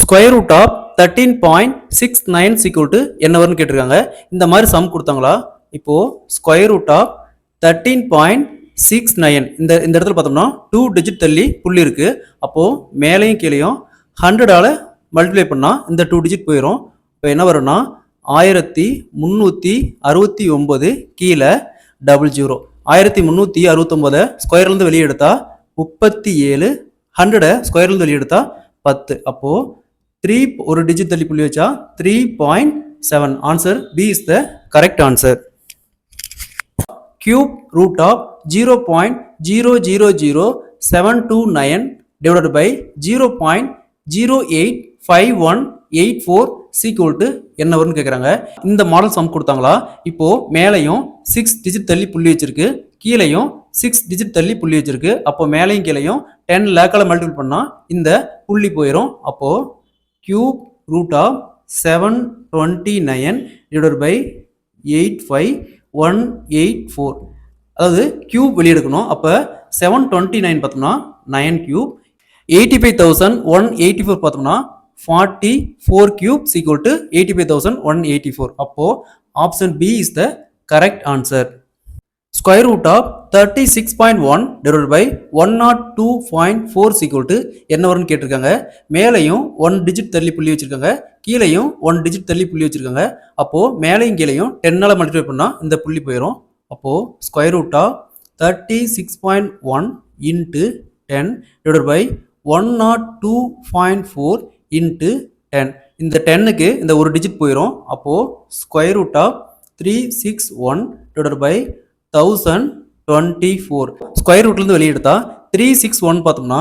Square root of 13.69 equal to என்ன வரும்னு கேட்டிருக்காங்க. இந்த மாதிரி சம் கொடுத்தாங்களா? இப்போ ஸ்கொயர் ரூட் ஆஃப் 13.69 இந்த இடத்துல பார்த்தோம்னா 2 டிஜிட் தள்ளி புள்ளி இருக்கு. அப்போ மேலையும் கீழையும் 100ஆல மல்டிப்ளை பண்ணா இந்த 2 டிஜிட் போயிடும். இப்போ என்ன வரும்னா 1369 கீழே 00. 1369 ஸ்கொயர்லேருந்து வெளியே எடுத்தா 37, 100 ஸ்கொயர்லேருந்து வெளியே எடுத்தா 10. அப்போ 3 ஒரு டிஜிட் தள்ளி புள்ளி வச்சா 3.7. Answer B is the correct answer. Cube root of 0.000729 divided by 0.085184 equal to என்ன வரும்னு கேட்குறாங்க. இந்த மாடல் சம் கொடுத்தாங்களா? இப்போ மேலையும் 6 டிஜிட் தள்ளி புள்ளி வச்சிருக்கு, கீழையும் 6 டிஜிட் தள்ளி புள்ளி வச்சிருக்கு. அப்போ மேலையும் கீழையும் 10 லேக்கால மல்டிபிள் பண்ணா இந்த புள்ளி போயிடும். அப்போ cube root of 729 divided by 85184. அதாவது கியூப் வெளியெடுக்கணும். அப்போ 729 பார்த்தோம்னா 9 கியூப், 85,184 பார்த்தோம்னா 44 cubes equal to 85,184. அப்போ option B is the correct answer. Square root of 36.1 divided by 102.4 equal to என்ன வரும்னு கேட்டிருக்காங்க. மேலையும் 1 டிஜிட் தள்ளி புள்ளி வச்சிருக்காங்க, கீழையும் 1 டிஜிட் தள்ளி புள்ளி வச்சிருக்காங்க. அப்போ மேலையும் கீழையும் 10ஆல மல்டிப்ளை பண்ணா இந்த புள்ளி போயிடும். அப்போ square root of 36.1 into 10 divided by 102.4 into 10. இந்த 10க்கு இந்த ஒரு டிஜிட் போயிடும். அப்போ square root of 361 divided by 1024. Square ரூட்லேருந்து வெளியே எடுத்தா 361 பார்த்தோம்னா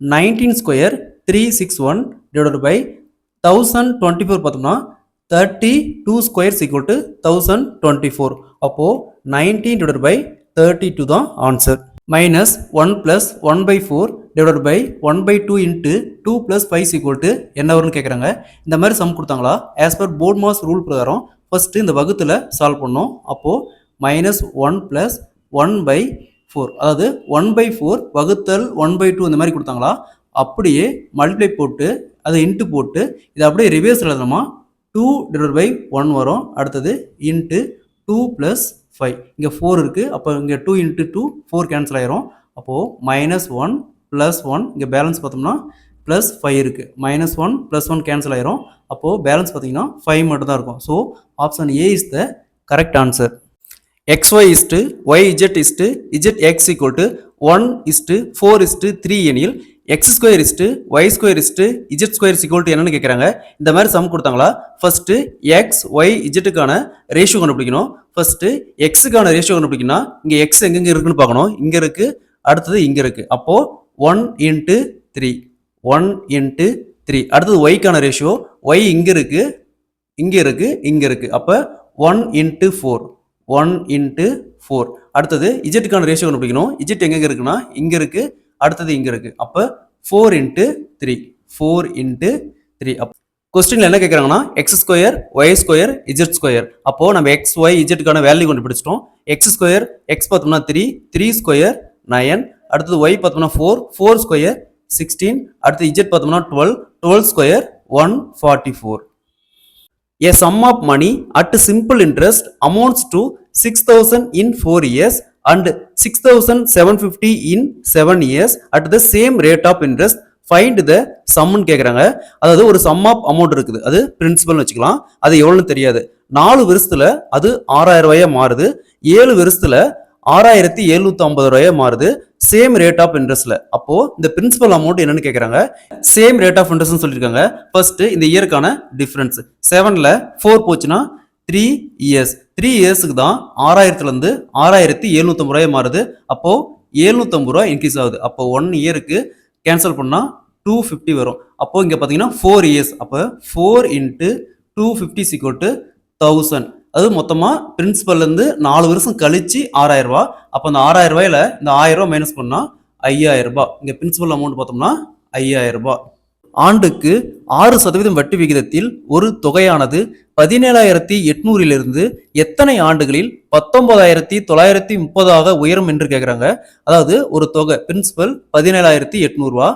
19 ஸ்கொயர் 361 divided by 1024 பார்த்தோம்னா 32 ஸ்கொயர் equal to 1024. அப்போ 19 divided by 32 தான் answer. Minus 1 plus 1/4 divided by 1/2 into 2 plus 5 equal to என்ன வரும்னு கேட்குறாங்க. இந்த மாதிரி சம் கொடுத்தாங்களா? As per BODMAS rule பிரகாரம் ஃபர்ஸ்ட் இந்த வகுத்தில் சால்வ் பண்ணோம். அப்போ மைனஸ் 1 plus 1/4, அதாவது 1/4 வகுத்தல் 1/2 இந்த மாதிரி கொடுத்தாங்களா? அப்படியே மல்டிப்ளை போட்டு அதை இன்ட்டு போட்டு இதை அப்படியே ரிவர்ஸ் எழுதணுமா? 2 divided by 1 வரும். அடுத்தது இன்ட்டு 2 plus 5. இங்கே 4 இருக்குது. அப்போ இங்கே 2 into 2 4 கேன்சல் ஆயிரும். அப்போது மைனஸ் 1 ப்ளஸ் 1, இங்கே பேலன்ஸ் பார்த்தோம்னா ப்ளஸ் 5 இருக்குது. மைனஸ் 1 ப்ளஸ் 1 கேன்சல் ஆயிரும். அப்போது பேலன்ஸ் பார்த்தீங்கன்னா 5 மட்டும் தான் இருக்கும். So option A is the correct answer. xy is to yz is to zx equal to 1 is to 4 is to 3 எனில் x square is to y square is to z square is equal to என்னன்னு கேட்குறாங்க. இந்த மாதிரி sum கொடுத்தாங்களா? First x y zக்கான ratio கண்டுபிடிக்கணும். First xக்கான ratio கண்டுபிடிக்கணும். இங்கே x எங்கெங்க இருக்குன்னு பார்க்கணும். இங்கே இருக்கு, அடுத்தது இங்கே இருக்கு. அப்போ 1 into 3, 1 into 3. அடுத்தது yக்கான ரேஷியோ, y இங்கே இருக்கு, இங்கே இருக்கு, இங்கே இருக்கு. அப்போ 1 into 4, 1 into 4. அடுத்தது இஜெட்டுக்கான ரேஷியோ கண்டுபிடிக்கணும். இஜெட் எங்கே இருக்குன்னா இங்கே இருக்கு, அடுத்தது இங்கே இருக்கு. அப்போ 4 into 3, 4 into 3. கொஸ்டின்ல என்ன கேட்குறாங்கன்னா x square y square z square. அப்போ நம்ம எக்ஸ் ஒய் இஜெட்டுக்கான வேல்யூ கண்டுபிடிச்சிட்டோம். எக்ஸ் ஸ்கொயர் எக்ஸ் பார்த்தோம்னா 3, 3 ஸ்கொயர் 9. அடுத்தது ஒய் பார்த்தோம்னா 4, 4 ஸ்கொயர் 16. அடுத்து இஜெட் பார்த்தோம்னா 12, 12 square 144. A sum of money at simple interest amounts to 6,000 in 4 years and 6,750 in 7 years at the same rate of interest. Find the sum ன்னு கேட்குறாங்க. அதாவது ஒரு some of amount இருக்குது, அது பிரின்சிபல்னு வச்சுக்கலாம். அது எவ்வளோன்னு தெரியாது. 4 வருஷத்துல அது 6,000 ரூபாயா மாறுது, 7 வருஷத்துல 6,750 ரூபாயா மாறுது, சேம் ரேட் ஆஃப் இன்ட்ரெஸ்ட்ல. அப்போ இந்த பிரின்சிபல் அமௌண்ட் என்னன்னு கேட்குறாங்க. சேம் ரேட் ஆஃப் இன்ட்ரெஸ்ட்னு சொல்லியிருக்காங்க. ஃபர்ஸ்ட் இந்த இயருக்கான டிஃபரன்ஸ் 7ல 4 போச்சுன்னா 3 இயர்ஸ், 3 இயர்ஸுக்கு தான் 6,000லேருந்து 6,750 ரூபாய் மாறுது. அப்போ 750 ரூபா இன்க்ரீஸ் ஆகுது. அப்போ 1 இயருக்கு கேன்சல் பண்ணால் 250 வரும். அப்போ இங்கே பார்த்தீங்கன்னா 4 இயர்ஸ். அப்போ 4 into 250 equal to 1000. அது மொத்தமாக பிரின்சிபல்லேருந்து 4 வருஷம் கழிச்சு 6,000 ரூபா. அப்போ அந்த 6,000 ரூபாயில இந்த 1000 ரூபா மைனஸ் பண்ணால் 5,000 ரூபாய். இங்கே பிரின்சிபல் அமௌண்ட் பார்த்தோம்னா 5,000 ரூபாய். ஆண்டுக்கு 6% வட்டி விகிதத்தில் ஒரு தொகையானது 17,800 எத்தனை ஆண்டுகளில் 19,930 உயரும் என்று கேட்குறாங்க. அதாவது ஒரு தொகை பிரின்சிபல் 17,800 ரூபா,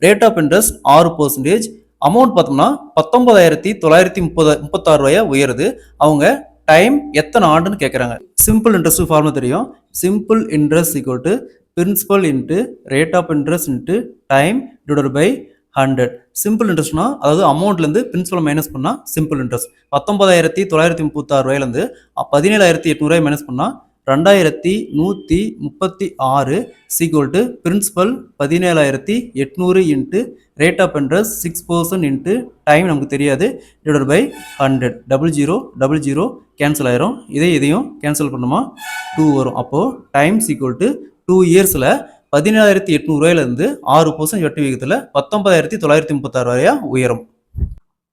ரேட் ஆஃப் இன்ட்ரெஸ்ட் 6%, அமௌண்ட் பார்த்தோம்னா 19,936 ரூபாயா உயருது. அவங்க டைம் எத்தனை ஆண்டுன்னு கேட்குறாங்க. சிம்பிள் இன்ட்ரெஸ்ட் ஃபார்முலா தெரியும். Simple interest equal to principal into rate of interest into time divided by 100. Simple இன்ட்ரெஸ்ட்னா அதாவது அமௌண்ட்லேருந்து பிரின்சிபல் மைனஸ் பண்ணால் சிம்பிள் இன்ட்ரெஸ்ட். 19,936 ரூபாயிலேருந்து 17,800 மைனஸ் பண்ணால் 2,136 equal to principal 17,800 into rate of interest 6% into time நமக்கு தெரியாது divided by 100. 0000 cancel ஆயிரும். இதையும் கேன்சல் பண்ணுமா 2 வரும். அப்போது டைம் சீக்வல் டு 2 இயர்ஸில் 17,800 ரூபாயிலிருந்து 6% வட்டி விகிதத்தில் 19,936 ரூபாயா உயரும்.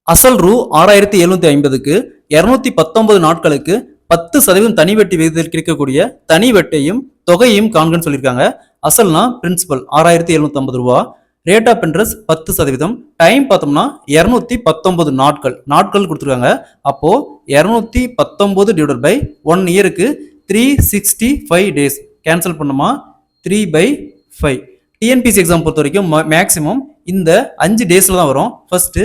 அசல் ரூ 6,750க்கு 219 நாட்களுக்கு 10% தனி வட்டி விகிதத்தில் கிடைக்கக்கூடிய தனி வட்டியும் தொகையும் காண்கன்னு சொல்லியிருக்காங்க. அசல்னா பிரின்சிபல் 6,750 ரூபா, ரேட் ஆஃப் இன்ட்ரெஸ்ட் 10%, டைம் பார்த்தோம்னா 219 நாட்கள் கொடுத்துருக்காங்க. அப்போ 219 டிவைடட் பை 1 இயருக்கு 365 டேஸ். கேன்சல் பண்ணுமா 3/5. டிஎன்பிசி எக்ஸாம் பொறுத்த வரைக்கும் மேக்ஸிமம் இந்த 5 டேஸ்ல தான் வரும். ஃபர்ஸ்ட்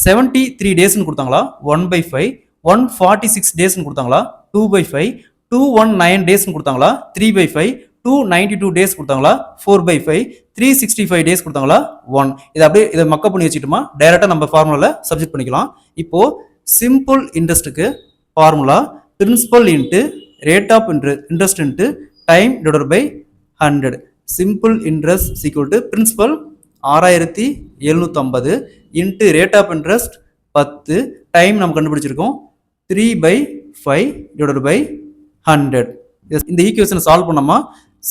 73 டேஸ்ன்னு கொடுத்தாங்களா 1/5, 146 டேஸ்ன்னு கொடுத்தாங்களா 2/5, 219 டேஸ்ன்னு கொடுத்தாங்களா 3/5, 292 டேஸ் கொடுத்தாங்களா 4/5, 365 டேஸ் கொடுத்தாங்களா 1. இதை மக்கப் பண்ணி வச்சுக்கிட்டோமா டைரக்டா நம்ம ஃபார்முலால சப்ஸ்டிட் பண்ணிக்கலாம். இப்போ சிம்பிள் இன்ட்ரெஸ்ட்டுக்கு formula principal into rate of interest into time divided by 100. Simple interest equal to principal 6,750 into rate of interest 10, time நம்ம கண்டுபிடிச்சிருக்கோம் 3/5 டிவைடட் பை 100. இந்த ஈக்குவேஷனை சால்வ் பண்ணோமா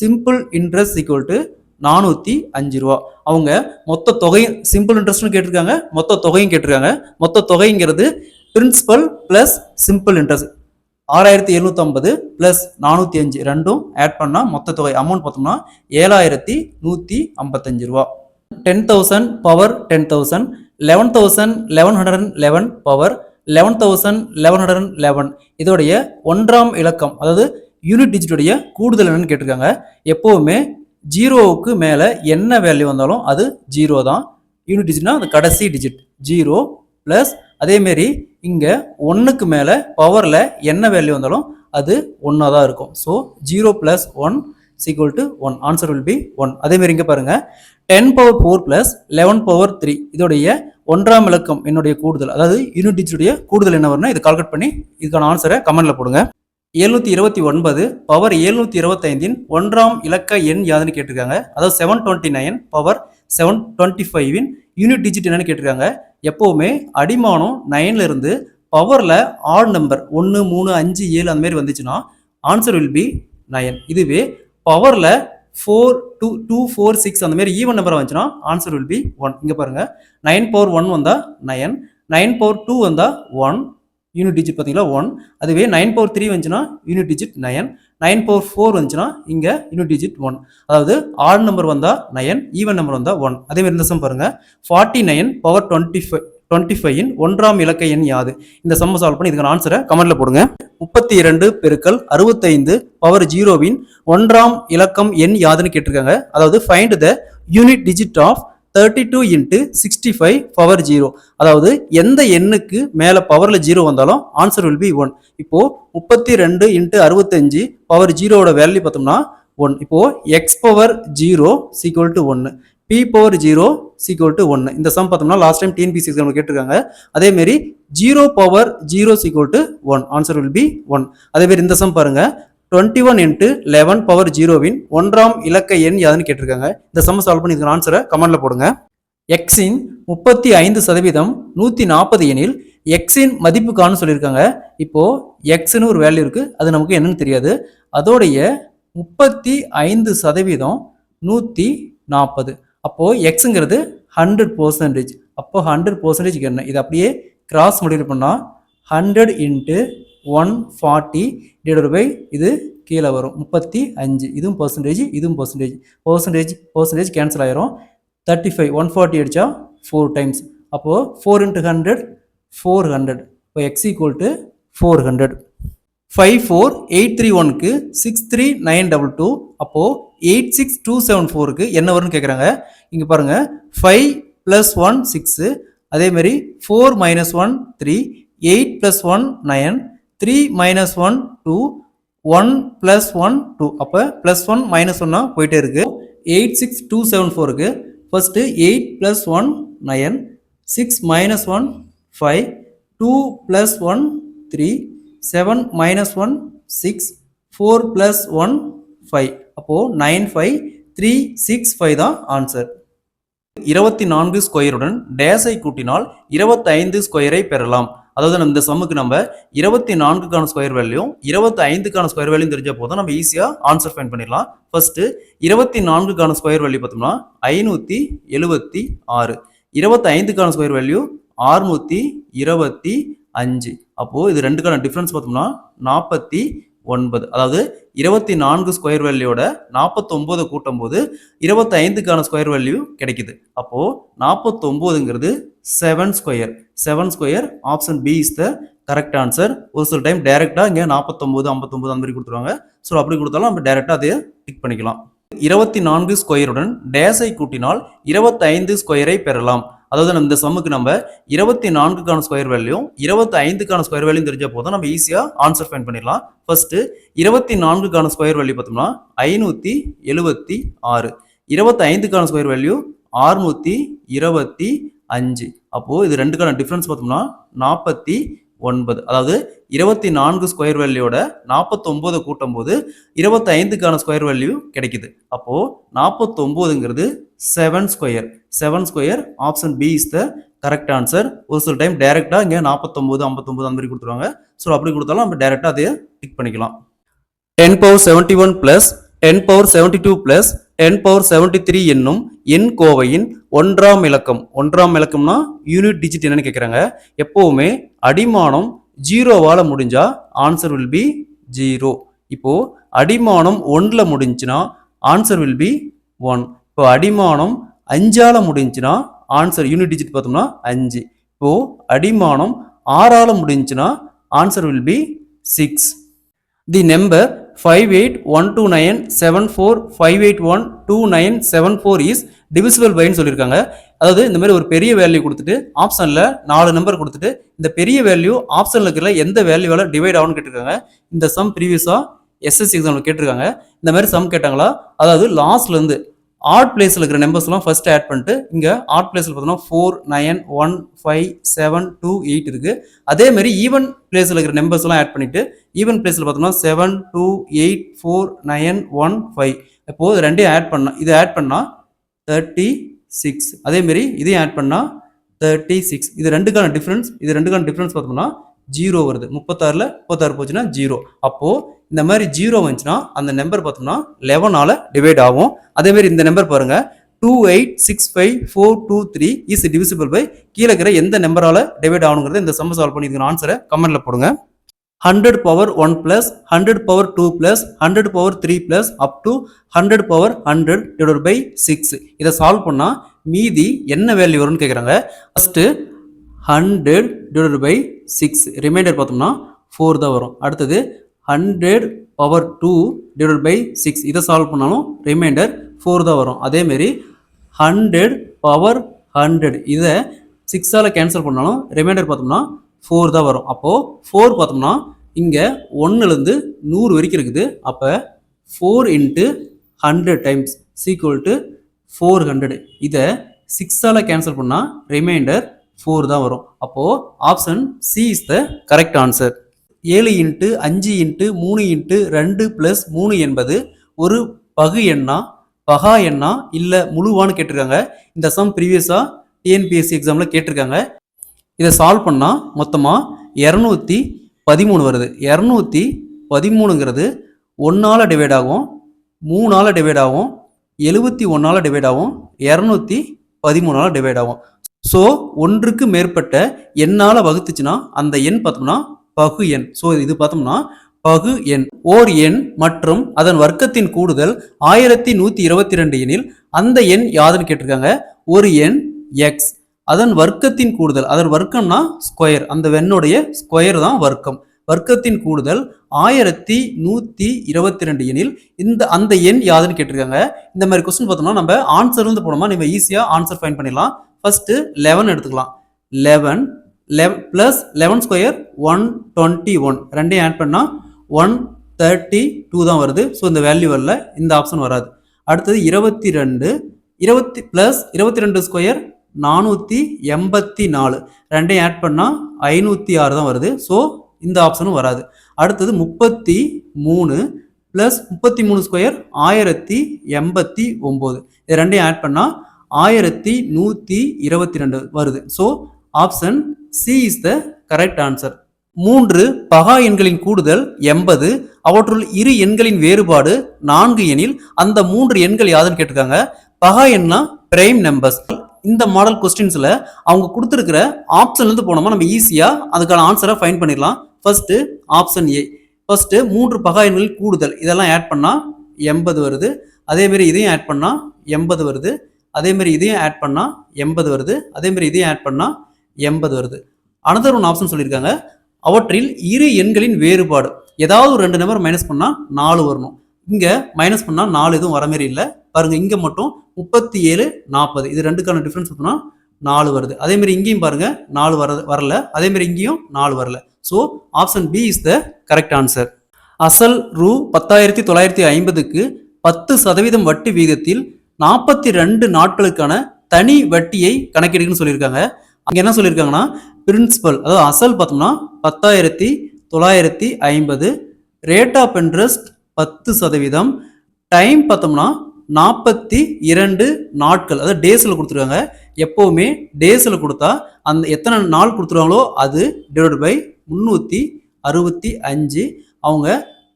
சிம்பிள் இன்ட்ரெஸ்ட் ஈக்குவல் டு 405 ரூபா. அவங்க மொத்த தொகை சிம்பிள் இன்ட்ரெஸ்ட்னு கேட்டிருக்காங்க, மொத்த தொகையும் கேட்டிருக்காங்க. மொத்த தொகைங்கிறது principal plus simple interest 6,750 plus 405 ரெண்டும் ஆட் பண்ணா மொத்த தொகை அமௌண்ட் பார்த்தோம்னா 7,155 ரூபா. 10,000 பவர் 10,000, 11,1111 பவர் 11,1111. இதோடைய ஒன்றாம் இலக்கம் அதாவது யூனிட் டிஜிட்டுடைய கூடுதல் என்னன்னு கேட்டிருக்காங்க. எப்போவுமே ஜீரோவுக்கு மேலே என்ன வேல்யூ வந்தாலும் அது ஜீரோ தான். யூனிட் டிஜிட்னா அந்த கடைசி டிஜிட் 0 ப்ளஸ் அதேமாரி இங்கே 1க்கு மேலே பவரில் என்ன வேல்யூ வந்தாலும் அது 1 தான் இருக்கும். So 0 + 1 equal to 1. Answer will be 1. அதேமாரி இங்கே பாருங்கள் 10^4 + 11^3 இதோடைய ஒன்றாம் இலக்கம் என்னுடைய கூடுதல் அதாவது யூனிட் டிஜிட்டுடைய கூடுதல் என்ன வரும்னா இதை கால்குலேட் பண்ணி இதுக்கான ஆன்சரை கமெண்ட்ல போடுங்க. 729 பவர் 725 ஒன்றாம் இலக்க எண் யாதுன்னு கேட்டிருக்காங்க. அதாவது 729 பவர் 725 யூனிட் டிஜிட் என்னன்னு கேட்டிருக்காங்க. எப்போவுமே அடிமானம் 9ல இருந்து பவரில் ஆட் நம்பர் 1, 3, 5, 7 அந்த மாதிரி வந்துச்சுன்னா ஆன்சர் வில் பி 9. இதுவே பவரில் 4, 2, 4, 6 அந்த மாதிரி ஈவன் நம்பர் வந்துச்சுன்னா ஆன்சர் வில் பி 1. இங்கே பாருங்க 9^1 வந்தா 9, 9^2 வந்தா 1 யூனிட் டிஜிட் பார்த்தீங்களா 1. அதுவே 9^3 வந்துச்சுன்னா யூனிட் டிஜிட் 9, 9^4 வந்துச்சுன்னா இங்கே யூனிட் டிஜிட் 1. அதாவது ஆட் நம்பர் வந்தா 9, ஈவன் நம்பர் வந்தா 1. அதே மாதிரி இந்த சம் பாருங்க 49 பவர் 25 ஒன்றாம் இலக்க எண் யாது. இந்த சம் சால்வ் பண்ணி இதுக்கான ஆன்சரை கமெண்ட்ல போடுங்க. 32 பெருக்கல் 65 பவர் 0 ஒன்றாம் இலக்கம் எண் யாதுன்னு கேட்டிருக்காங்க. அதாவது find the unit digit of 32 × 65 power 0. அதாவது எந்த எண்ணுக்கு மேல பவர்ல 0 வந்தாலும் ஆன்சர் வில் பி 1. இப்போ 32 × 65 பவர் 0 வேல்யூ பார்த்தோம்னா 1. இப்போ x power 0 equal to 1, p power 0 equal to 1. இந்த சம் பார்த்தோம்னா லாஸ்ட் டைம் டிஎன்பிசி எக்ஸாம்ல கேட்டிருக்காங்க. அதே மாதிரி 0 power 0 equal to 1. Answer will be 1. அதே மாதிரி இந்த சம் பாருங்க 21 × 11 பவர் 0 ஒன்றாம் இலக்க எண் யாதுன்னு கேட்டிருக்காங்க. இந்த சம் சால்வ் பண்ணி இதுக்கு ஆன்சரை கமெண்ட்ல போடுங்க. எக்ஸின் 35% 140 எனில் எக்ஸின் மதிப்பு காணும் சொல்லியிருக்காங்க. இப்போ எக்ஸ்னு ஒரு வேல்யூ இருக்கு, அது நமக்கு என்னன்னு தெரியாது. அதோடைய 35% 140. அப்போ எக்ஸுங்கிறது 100%. அப்போ 100% என்ன இது அப்படியே கிராஸ் மல்டிப்ளை பண்ணா 100 × 140 டிவைடட் பை இது கீழே வரும் 35. இதுவும் பர்சன்டேஜ், இதுவும் பர்சன்டேஜ் கேன்சல் ஆயிரும். 35 140 அடிச்சா 4 டைம்ஸ். அப்போ 4 × 100 400. இப்போ x ஈக்குவல் டு 400. 54831க்கு 63922. அப்போ 86274க்கு என்ன வரும்னு கேட்குறாங்க. இங்க பாருங்க 5 + 1 6, அதே மாதிரி 4 minus 1 3, 8 plus 1 9, 3 minus 1 2, 1 plus 1 2. அப்போ plus 1 minus 1 போயிட்டே இருக்கு. 8 6 2 7 4 க்கு first 8 plus 1 9, 6 minus 1 5, 2 plus 1 3, 7 minus 1 6, 4 plus 1 5. அப்போ 9 5 3 6 5 தான் ஆன்சர். 24 ஸ்கொயருடன் டேஸை கூட்டினால் 25 ஸ்கொயரை பெறலாம். அதாவது இந்த சம்முக்கு நம்ம 24க்கான ஸ்கொயர் வேல்யூ 25க்கான ஸ்கொயர் வேல்யூ தெரிஞ்ச போதும் நம்ம ஈஸியா ஆன்சர் ஃபைண்ட் பண்ணிடலாம். ஃபர்ஸ்ட் 24க்கான ஸ்கொயர் வேல்யூ பார்த்தோம்னா 576, 25க்கான ஸ்கொயர் வேல்யூ 625. அப்போ இது ரெண்டுக்கான டிஃபரன்ஸ் பார்த்தோம்னா 49. அதாவது 24 ஸ்கொயர் வேல்யூட 49 கூட்டும் போது 25க்கான ஸ்கொயர் வேல்யூ கிடைக்குது. அப்போ 49ங்கிறது 7 square. 7 square option B is the correct answer. ஒரு சில டைம் டைரக்டா இங்க 49 59 அந்த மாதிரி கொடுத்துருவாங்க. ஸோ அப்படி கொடுத்தாலும் நம்ம டைரக்டா அதை டிக் பண்ணிக்கலாம். 24 ஸ்கொயருடன் டேஸை கூட்டினால் 25 ஸ்கொயரை பெறலாம். அதாவது இந்த சம்முக்கு நம்ம 24க்கான ஸ்கொயர் வேல்யூ 25க்கான ஸ்கொயர் வேல்யூ தெரிஞ்ச போதும் நம்ம ஈஸியா ஆன்சர் ஃபைண்ட் பண்ணிடலாம். ஃபர்ஸ்ட் 24க்கான ஸ்கொயர் வேல்யூ பார்த்தோம்னா 576, 25க்கான ஸ்கொயர் வேல்யூ 625. அப்போ இது ரெண்டுக்கான டிஃபரன்ஸ் பார்த்தோம்னா 49. அதாவது 24 ஸ்கொயர் வேல்யூட 49 கூட்டும் போது 25க்கான ஸ்கொயர் வேல்யூ கிடைக்குது. அப்போ 49ங்கிறது 7 square. 7 square option B is the correct answer. ஒரு சில டைம் டைரக்டா இங்க 49 59 அந்த மாதிரி கொடுத்துருவாங்க. ஸோ அப்படி கொடுத்தாலும் நம்ம டைரக்டா அதை டிக் பண்ணிக்கலாம். 10 power 71 plus 10 power 72 plus 10 power 73 என்னும் எண் கோவையின் ஒன்றாம் இலக்கம். ஒன்றாம் இலக்கம்னா யூனிட் டிஜிட் என்னன்னு கேட்குறாங்க. எப்பவுமே அடிமானம் 0வால முடிஞ்சா ஆன்சர் வில் பி 0. இப்போ அடிமானம் 1ல முடிஞ்சுன்னா ஆன்சர் வில் பி 1. இப்போ அடிமானம் 5ஆல முடிஞ்சுன்னா ஆன்சர் யூனிட் டிஜிட் பார்த்தோம்னா 5. இப்போ அடிமானம் 6ஆல முடிஞ்சுன்னா answer will be 6. The number 58129745812974 is divisible பைன்னு சொல்லியிருக்காங்க. அதாவது இந்த மாதிரி ஒரு பெரிய வேல்யூ கொடுத்துட்டு ஆப்ஷன்ல 4 நம்பர் கொடுத்துட்டு இந்த பெரிய வேல்யூ ஆப்ஷன்ல இருக்கிற எந்த வேல்யூவால டிவைட் ஆகும்னு கேட்டிருக்காங்க. இந்த சம் ப்ரீவியஸா எஸ்எஸ்சி எக்ஸாம்ல கேட்டிருக்காங்க. இந்த மாதிரி சம் கேட்டாங்களா, அதாவது லாஸ்ட்ல இருந்து ஆட் பிளேஸ்ல இருக்கிற நம்பர்ஸ் எல்லாம் ஃபர்ஸ்ட் ஆட் பண்ணிட்டு இங்க ஆட் பிளேஸ்ல பார்த்தோம்னா 4 9 1 5 7 2 8 இருக்கு. அதே மாதிரி ஈவன் பிளேஸ்ல இருக்கிற நம்பர்ஸ் எல்லாம் ஆட் பண்ணிட்டு ஈவன் பிளேஸ்ல பார்த்தோம்னா 7 2 8 4 9 1 5. இப்போ இது ரெண்டையும் ஆட் பண்ணா, இதை ஆட் பண்ணா 36. அதே மாதிரி இதையும் ஆட் பண்ணா 36. இது ரெண்டுக்கான டிஃபரன்ஸ் பார்த்தோம்னா 0 வருது. 36ல 36 போச்சுன்னா 0. அப்போ இந்த மாதிரி 0 வந்துச்சுன்னா அந்த நம்பர் பார்த்தோம்னா 11ஆல டிவைட் ஆகும். அதே மாதிரி இந்த நம்பர் பாருங்க 28654223 இஸ் டிவிசிபிள் பை கீழே இருக்கிற எந்த நம்பரால டிவைட் ஆகணுங்கிறத இந்த சம் சால்வ் பண்ணி இதுக்கு ஆன்சரை கமெண்ட்ல போடுங்க. 100 power 1 plus 100 power 2 plus 100 power 3 plus up to 100 power 100 divided by 6. இதை சால்வ் பண்ணா மீதி என்ன வேல்யூ வரும்னு கேட்குறாங்க. ஃபர்ஸ்ட் 100 divided by 6 ரிமைண்டர் பார்த்தோம்னா 4 தான் வரும். அடுத்தது 100 power 2 divided by 6 இதை சால்வ் பண்ணாலும் ரிமைண்டர் 4 தான் வரும். அதே மாதிரி 100 power 100 இதை 6ஆல கேன்சல் பண்ணாலும் ரிமைண்டர் பார்த்தோம்னா 4 தான் வரும். அப்போ 4 பார்த்தோம்னா இங்க 1லேருந்து 100 வரைக்கும் இருக்குது. அப்போ 4 into 100 times equal to 400. இதை 6ஆல கேன்சல் பண்ணா ரிமைண்டர் 4 தான் வரும். அப்போ option C is the correct answer. 7 into 5 into 3 into 2 plus 3 என்பது ஒரு பகு எண்ணா பகா எண்ணா இல்ல முழுவான்னு கேட்டிருக்காங்க. இந்த சம் ப்ரீவியஸா டிஎன்பிஎஸ்சி எக்ஸாம்ல கேட்டிருக்காங்க. இதை சால்வ் பண்ணா மொத்தமா 213 வருது. 213ங்கிறது 1ஆல டிவைட் ஆகும், 3ஆல டிவைட் ஆகும், 71ஆல டிவைட் ஆகும், 213ஆல டிவைட் ஆகும். ஸோ ஒன்றுக்கு மேற்பட்ட எண்ணால வகுத்துச்சுன்னா அந்த எண் பார்த்தோம்னா பகு எண். ஸோ இது பார்த்தோம்னா பகு எண். ஓர் எண் மற்றும் அதன் வர்க்கத்தின் கூடுதல் 1122 எனில் அந்த எண் யாதுன்னு கேட்டிருக்காங்க. ஒரு எண் எக்ஸ், அதன் வர்க்கத்தின் கூடுதல், அதன் வர்க்கம்னா ஸ்கொயர், அந்த எண்ணுடைய ஸ்கொயர் தான் வர்க்கம். வர்க்கத்தின் கூடுதல் 1122 எனில் அந்த எண் யாதுன்னு கேட்டிருக்காங்க. இந்த மாதிரி கொஸ்டின் பார்த்தோம்னா நம்ம ஆன்சர் இருந்து போனோமா நம்ம ஈஸியா ஆன்சர் ஃபைண்ட் பண்ணிடலாம். ஃபர்ஸ்ட் 11 எடுத்துக்கலாம். 11 ப்ளஸ் 11 ஸ்கொயர் 121 ரெண்டையும் ஆட் பண்ணால் 132 தான் வருது. ஸோ இந்த வேல்யூ வரல, இந்த ஆப்ஷன் வராது. அடுத்தது 22 ப்ளஸ் 22 ஸ்கொயர் 484 ரெண்டையும் ஆட் பண்ணால் 506 தான் வருது. ஸோ இந்த ஆப்ஷனும் வராது. அடுத்தது 33 ப்ளஸ் 33 ஸ்கொயர் 1089 இது ரெண்டையும் ஆட் பண்ணால் 1122 வருது. So option C is the correct answer. 3 பகா எண்களின் கூடுதல் 80, அவற்றுள் இரு எண்களின் வேறுபாடு 4 எனில் அந்த 3 எண்கள் யாதுன்னு கேட்டிருக்காங்க. பகா எண்ணா பிரைம் நம்பர்ஸ். இந்த மாடல் கொஸ்டின்ஸ்ல அவங்க கொடுத்துருக்கிற ஆப்ஷன்ல இருந்து போனோமா நம்ம ஈஸியா அதுக்கான ஆன்சரை ஃபைண்ட் பண்ணிடலாம். First option A. ஃபர்ஸ்ட் 3 பகா எண்களின் கூடுதல் இதெல்லாம் ஆட் பண்ணா 80 வருது. அதே மாதிரி இதையும் ஆட் பண்ணா 80 வருது. அதே மாதிரி இதையும் ஆட் பண்ணா 80 வருது. அதே மாதிரி இதையும் ஆட் பண்ணா 80 வருது. அனதர் ஒன் ஆப்ஷன் சொல்லியிருக்காங்க. அவற்றில் இரு எண்களின் வேறுபாடு ஏதாவது ஒரு 2 நம்பர் மைனஸ் பண்ணா 4 வரணும். இங்க மைனஸ் பண்ணா 4 எதுவும் வர மாதிரி இல்லை. பாருங்க, இங்க மட்டும் 37 40 இது ரெண்டுக்கான டிஃபரன்ஸ் பார்த்தோம்னா 4 வருது. அதே மாதிரி இங்கேயும் பாருங்க 4 வரல. அதே மாதிரி இங்கேயும் 4 வரல. So option B is the correct answer. அசல் ரூ 10,950க்கு 10% வட்டி விகிதத்தில் 42 நாட்களுக்கான தனி வட்டியை கணக்கிடுன்னு சொல்லியிருக்காங்க. அங்கே என்ன சொல்லியிருக்காங்கன்னா பிரின்சிபல் அதாவது அசல் பார்த்தோம்னா 10,950, ரேட் ஆஃப் இன்ட்ரெஸ்ட் 10%, டைம் பார்த்தோம்னா 42 நாட்கள் அதாவது டேஸில் கொடுத்துருக்காங்க. எப்போவுமே டேஸில் கொடுத்தா அந்த எத்தனை நாள் கொடுத்துருவாங்களோ அது டிவைட் பை 365 அவங்க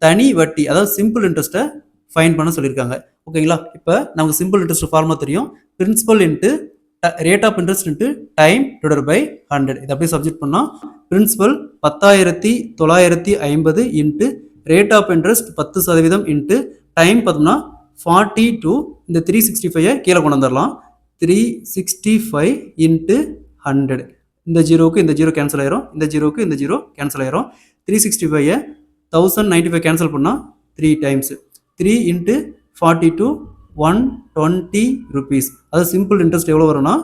தனி வட்டி அதாவது சிம்பிள் இன்ட்ரெஸ்ட்டை ஃபைன் பண்ண சொல்லியிருக்காங்க. ஓகேங்களா? இப்போ நமக்கு சிம்பிள் இன்ட்ரெஸ்ட் ஃபார்முலா தெரியும். Principal into rate of interest into time divide by 100. இதை அப்படியே சப்ஜெக்ட் பண்ணால் principal 10,950 into rate of interest 10% into time பார்த்தோம்னா 42. இந்த 365 கீழே கொண்டு வந்துடலாம். 365 இன்ட்டு 100. இந்த ஜீரோவுக்கு இந்த ஜீரோ கேன்சல் ஆயிரும். இந்த ஜீரோவுக்கு இந்த ஜீரோ கேன்சல் ஆயிரும். 365 1095 கேன்சல் பண்ணால் 3 டைம்ஸ் 3 இன்ட்டு 42 120 rupees. அது சிம்பிள் இன்ட்ரெஸ்ட் எவ்வளோ வரும்னா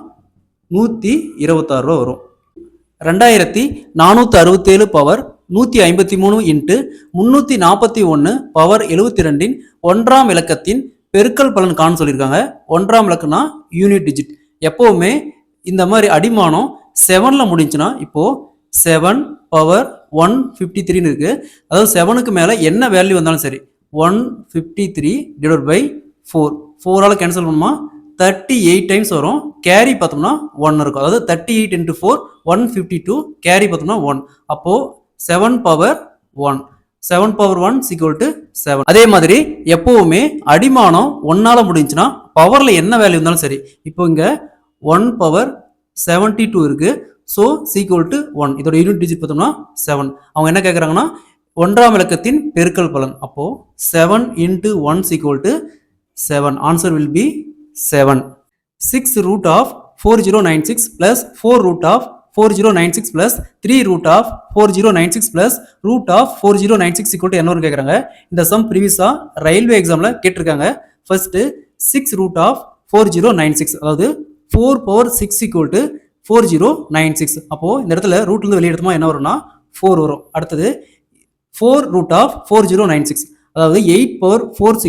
126 ரூபா வரும். 2467 பவர் 153 இன்ட்டு 341 பவர் 72 ஒன்றாம் இலக்கத்தின் பெருக்கல் பலன் காண சொல்லியிருக்காங்க. ஒன்றாம் இலக்கம்னா யூனிட் டிஜிட். எப்போவுமே இந்த மாதிரி அடிமானம் 7ல் முடிஞ்சுன்னா இப்போ 7 பவர் 153 இருக்கு. அதாவது 7க்கு மேலே என்ன வேல்யூ வந்தாலும் சரி 153 டிவைட் பை 4 4ஆல் கேன்சல் பண்ணுமா 38 டைம்ஸ் வரும். கேரி பார்த்தோம்னா 1 இருக்கும். அதாவது 38 இன்ட்டு 4 152, கேரி பார்த்தோம்னா 1. அப்போது 7 பவர் 1 7 பவர் 1 = 7. அதே மாதிரி எப்போவுமே அடிமானம் 1ஆல் முடிஞ்சுன்னா பவரில் என்ன வேல்யூ இருந்தாலும் சரி இப்போ இங்கே 1 பவர் 72 இருக்கு. ஸோ = 1. இதோட யூனிட் டிஜிட் பார்த்தோம்னா 7. அவங்க என்ன கேட்குறாங்கன்னா ஒன்றாம் இலக்கத்தின் பெருக்கல் பலன். அப்போது 7 into 1 = 7. Answer will B 7. 6 root of 4096 plus 4 root of 4096 plus 3 root of 4096 plus root of 4096 = என்ன கேட்குறாங்க. இந்த சம் ப்ரீவியஸாக ரயில்வே எக்ஸாமில் கேட்டிருக்காங்க. ஃபர்ஸ்ட் 6 root of 4096 அதாவது 4 பவர் 6 = 4096. அப்போது இந்த இடத்துல ரூட்லேருந்து வெளியே எடுத்தோமா என்ன வரும்னா 4 வரும். அடுத்தது 4 root of 4096 அதாவது 8 பவர் 4 =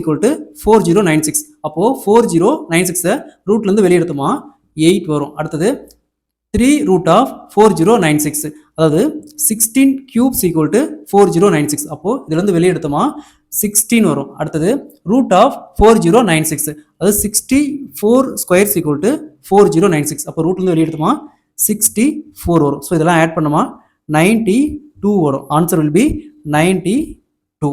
4096. அப்போது 4096 ரூட்லேருந்து வெளியே எடுத்தோமா 8 வரும். அடுத்தது 3 root of 4096 அதாவது 16 cube = 4096. அப்போது இதுலேருந்து வெளியே எடுத்தோமா 16 வரும். அடுத்தது root of 4096 அதாவது 64 ஸ்கொயர் = 4096. அப்போ ரூட்லேருந்து வெளியே எடுத்தோமா 64 வரும். ஸோ இதெல்லாம் ஆட் பண்ணோமா 92 வரும். Answer will B 92.